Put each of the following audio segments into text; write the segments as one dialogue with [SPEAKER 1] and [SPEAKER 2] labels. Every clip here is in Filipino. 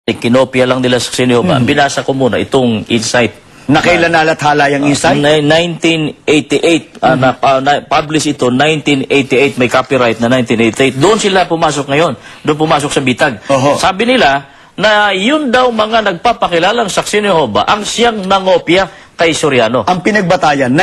[SPEAKER 1] Kinopia lang nila sa Sinyoba. Binasa ko muna itong insight.
[SPEAKER 2] Na kailan nalathala yung insight?
[SPEAKER 1] 1988. Publish ito 1988. May copyright na 1988. Doon sila pumasok ngayon. Doon pumasok sa bitag. Sabi nila na yun daw mga nagpapakilalang saksi ni Jehovah ang siyang nangopya kay Soriano.
[SPEAKER 2] Ang pinagbatayan,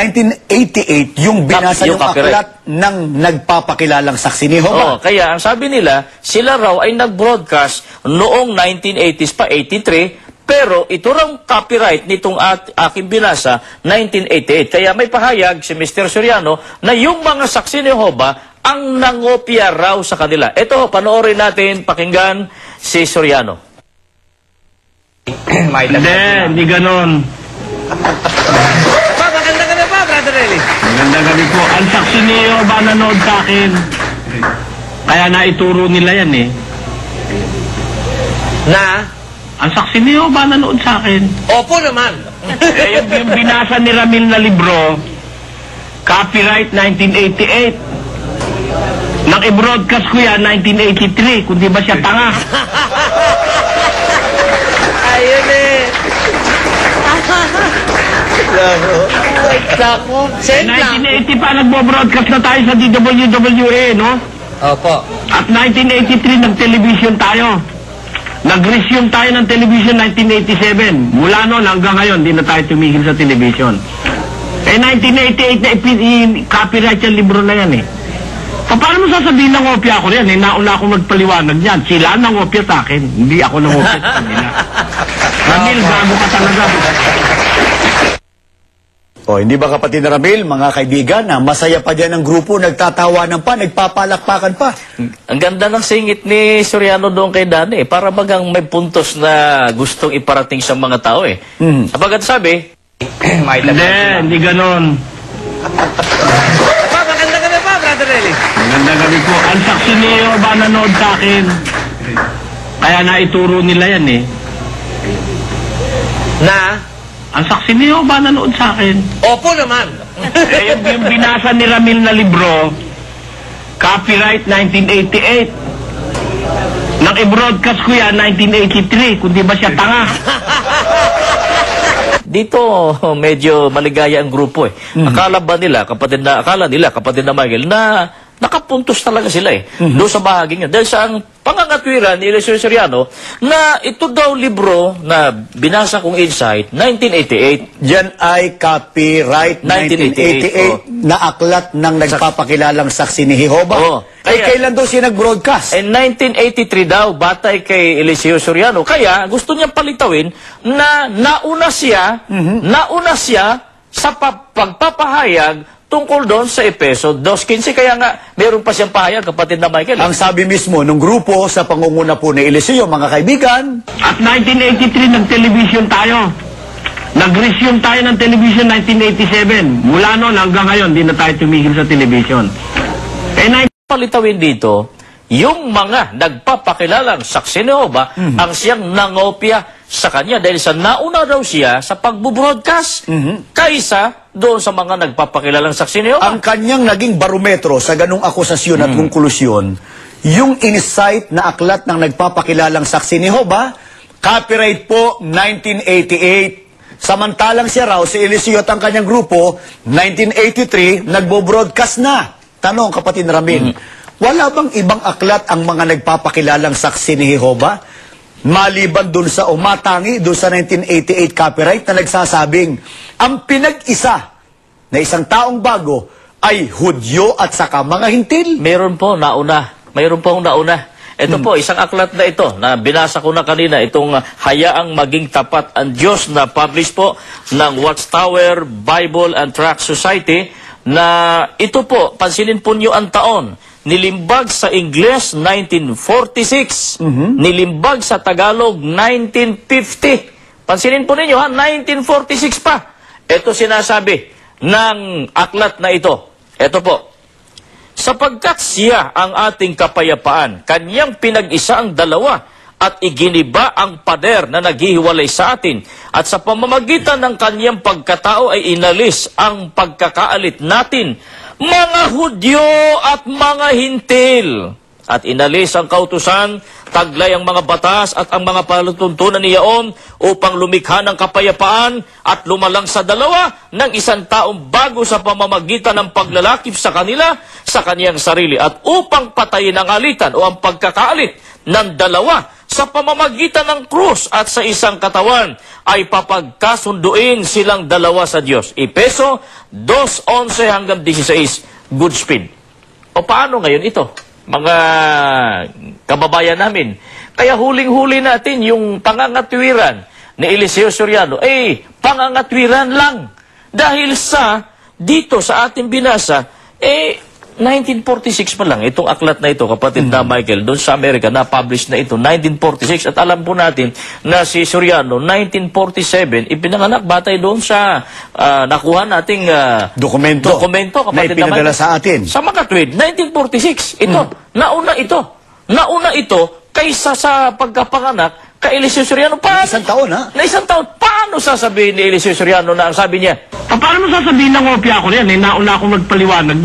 [SPEAKER 2] 1988, yung binasa yung aklat ng nagpapakilalang saksi ni Jehovah.
[SPEAKER 1] Kaya ang sabi nila, sila raw ay nag-broadcast noong 1980s pa, 83, pero ito raw copyright nitong aking binasa, 1988. Kaya may pahayag si Mr. Soriano na yung mga saksi ni Jehovah ang nangopya raw sa kanila. Ito, panoorin natin, pakinggan si Soriano.
[SPEAKER 3] Hindi ganon.
[SPEAKER 4] Magandang gabi pa, Brother Eli.
[SPEAKER 3] Magandang gabi po. Ang saksi ni Jehovah nanood sa akin. Kaya naituro nila yan eh.
[SPEAKER 4] Na?
[SPEAKER 3] Ang saksi ni Jehovah nanood sa akin.
[SPEAKER 4] Opo naman.
[SPEAKER 3] Yung binasa ni Ramil na libro, copyright 1988. Nang i-broadcast ko yan, 1983. Kung di ba siya tanga?
[SPEAKER 4] Ayun eh. Naku. Send lang.
[SPEAKER 3] 1980 pa nagbo-broadcast na tayo sa DWWA, no?
[SPEAKER 4] Opo.
[SPEAKER 3] At 1983, nag-television tayo. Nag-resume tayo ng television 1987. Mula noon hanggang ngayon, di na tayo tumigil sa television. 1988 na copyright yung libro na yan eh. Paano mo sasabihin ng opya ako yan? Nauna akong magpaliwanag yan. Sila nangopya sa akin. Hindi ako nangopya sa kanila. Ramil, bago ka talaga.
[SPEAKER 2] Hindi ba kapatid na Ramil, mga kaibigan, na masaya pa dyan ang grupo, nagtatawanan pa, nagpapalakpakan pa?
[SPEAKER 1] Ang ganda ng singit ni Soriano doon kay Dani. Para bagang may puntos na gustong iparating sa mga tao eh. Kapag sabi,
[SPEAKER 3] hindi ganon.
[SPEAKER 4] Magandang gabi pa, Brother Eli.
[SPEAKER 3] Magandang gabi po. Ang saksi ni Jehovah nanood sa akin. Kaya naituro nila yan eh.
[SPEAKER 4] Na?
[SPEAKER 3] Ang saksi ni Jehovah nanood sa akin.
[SPEAKER 4] Opo naman.
[SPEAKER 3] Yung binasa ni Ramil na libro, copyright 1988. Nang i-broadcast ko yan, 1983. Kung di ba siya tanga?
[SPEAKER 1] dito medyo maligaya ang grupo eh. Akala nila, kapatid na Michael, na nakapuntos talaga sila eh. Doon sa bahaging yun. Dahil sa ang pangangatwiran ni Eliseo Soriano na ito daw libro na binasa kong insight, 1988.
[SPEAKER 2] Diyan ay copyright 1988 na aklat ng nagpapakilalang saksi ni Jehovah. Ay kailan daw siya nag-broadcast?
[SPEAKER 1] In 1983 daw, batay kay Eliseo Soriano. Kaya gusto niyang palitawin na nauna siya sa pagpapahayag tungkol doon sa Efeso 2:15. Kaya nga, meron pa siyang pahayag, kapatid na Michael.
[SPEAKER 2] Ang sabi mismo ng grupo sa pangunguna po ni Eliseo, mga kaibigan.
[SPEAKER 3] At 1983, nag-television tayo. Nag-resume tayo ng television 1987. Mula noon hanggang ngayon, di na tayo tumigil sa television.
[SPEAKER 1] Palitawin dito, yung mga nagpapakilalang saksi ni Jehovah ang siyang nangopya sa kanya dahil sa nauna daw siya sa pagbo-broadcast kaysa doon sa mga nagpapakilalang saksi ni Jehovah.
[SPEAKER 2] Ang kanyang naging barometro sa ganung akusasyon at konklusyon, yung insight na aklat ng nagpapakilalang saksi ni Jehovah, copyright po 1988. Samantalang siya raw, si Eliseo at ang kanyang grupo, 1983, nagbo-broadcast na. Tanong, kapatid Ramil, wala bang ibang aklat ang mga nagpapakilalang saksi ni Jehovah? Maliban dun sa umatangi, dun sa 1988 copyright na nagsasabing, ang pinag-isa na isang taong bago ay Hudyo at saka mga hintil.
[SPEAKER 1] Meron po, nauna. Mayroon pong nauna. Ito po, isang aklat na ito, na binasa ko na kanina, itong Hayaang Maging Tapat ang Diyos na publish po ng Watchtower Bible and Tract Society, na ito po, pansinin po niyo ang taon, nilimbag sa Ingles 1946, nilimbag sa Tagalog 1950. Pansinin po ninyo ha, 1946 pa. Ito sinasabi ng aklat na ito. Ito po, sapagkat siya ang ating kapayapaan, kanyang pinag-isa ang dalawa, at iginiba ang pader na naghihiwalay sa atin, at sa pamamagitan ng kanyang pagkatao ay inalis ang pagkakaalit natin, mga Hudyo at mga hintil. at inalis ang kautusan, taglay ang mga batas at ang mga palatuntunan niyaon upang lumikha ng kapayapaan at lumalang sa dalawa ng isang taong bago sa pamamagitan ng paglalakip sa kanila sa kaniyang sarili at upang patayin ang alitan o ang pagkakaalit ng dalawa sa pamamagitan ng krus at sa isang katawan ay papagkasunduin silang dalawa sa Diyos. Efeso 2:11 hanggang 16. Good speed. O paano ngayon ito? Mga kababayan namin. Kaya huling-huli natin yung pangangatwiran ni Eliseo Soriano. Pangangatwiran lang. Dahil dito sa ating binasa, 1946 pa lang itong aklat na ito, kapatid na Michael, doon sa Amerika, na-publish na ito, 1946. At alam po natin na si Soriano, 1947, ipinanganak batay doon sa nakuha nating
[SPEAKER 2] Dokumento
[SPEAKER 1] kapatid
[SPEAKER 2] na ipinadala
[SPEAKER 1] Michael.
[SPEAKER 2] sa atin.
[SPEAKER 1] Sa Makatwid, 1946. Nauna ito kaysa sa pagkapanganak kay Eliseo Soriano. Paano?
[SPEAKER 2] Isang taon, ha?
[SPEAKER 1] Na isang taon. Paano sasabihin ni Eliseo Soriano na ang sabi niya,
[SPEAKER 3] Paano mo sasabihin ng opya ko yan? Nauna akong nagpaliwanag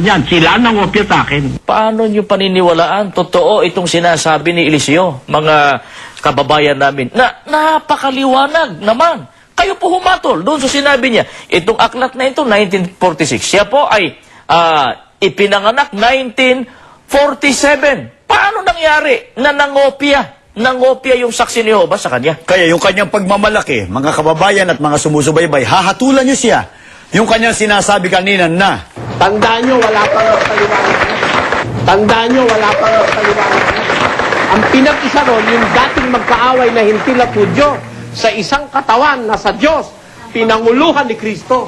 [SPEAKER 3] yan. Sila nang opya sa akin.
[SPEAKER 1] paano niyo paniniwalaan? Totoo itong sinasabi ni Eliseo, mga kababayan namin, na napakaliwanag naman. Kayo po humatol doon sa sinabi niya. Itong aklat na ito, 1946. Siya po ay ipinanganak 1947. Paano nangyari na nangopya yung saksi ni Jehovah sa kanya?
[SPEAKER 2] Kaya yung kanyang pagmamalaki, mga kababayan at mga sumusubaybay, hahatulan niyo siya. Yung kanyang sinasabi kanina na,
[SPEAKER 5] Tandaan nyo, wala pang paliwanag. Ang pinag-isa ron, yung dating magkaaway na hintil at Hudyo, sa isang katawan na sa Diyos, pinanguluhan ni Kristo.